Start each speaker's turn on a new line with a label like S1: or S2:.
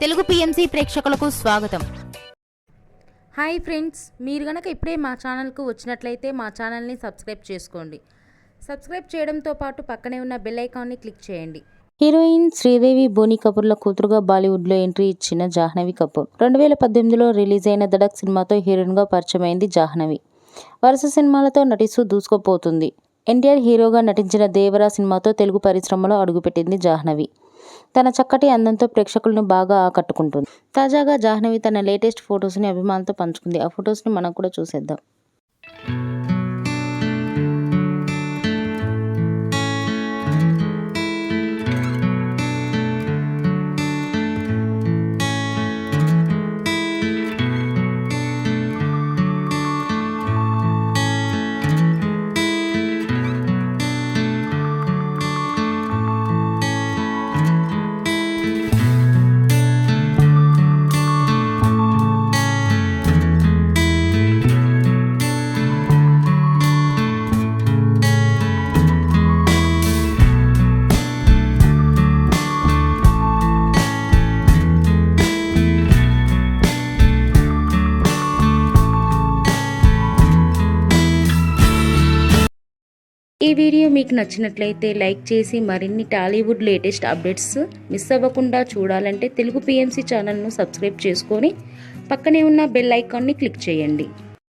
S1: Telugu PMC ప్రేక్షకులకు స్వాగతం.
S2: Hi friends, మీరు గనక ఇప్పుడే మా ఛానల్కు వచ్చినట్లయితే మా ఛానల్ని సబ్స్క్రైబ్ చేసుకోండి. సబ్స్క్రైబ్ చేయడంతో పాటు పక్కనే ఉన్న బెల్ ఐకాన్ని క్లిక్ చేయండి.
S3: హీరోయిన్ శ్రీదేవి బోనీ కపూర్ల కూతురుగా బాలీవుడ్లో ఎంట్రీ ఇచ్చిన జాహ్నవి కపూర్ 2018లో రిలీజ్ అయిన ధడక్ సినిమాతో హీరోయిన్గా పరిచయమైంది జాహ్నవి. వరుస సినిమాలతో నటిస్తూ దూసుకుపోతుంది. ఎన్టీఆర్ హీరోగా నటించిన దేవరా సినిమాతో తెలుగు పరిశ్రమలో అడుగుపెట్టింది జాహ్నవి. తన చక్కటి అందంతో ప్రేక్షకులను బాగా ఆకట్టుకుంటుంది. తాజాగా జాహ్నవి తన లేటెస్ట్ ఫొటోస్ని అభిమానులతో పంచుకుంది. ఆ ఫొటోస్ని మనం కూడా చూసేద్దాం. ఈ వీడియో మీకు నచ్చినట్లయితే లైక్ చేసి మరిన్ని టాలీవుడ్ లేటెస్ట్ అప్డేట్స్ మిస్ అవ్వకుండా చూడాలంటే తెలుగు పిఎంసి ఛానల్ను సబ్స్క్రైబ్ చేసుకొని పక్కనే ఉన్న బెల్ ఐకాన్ని క్లిక్ చేయండి.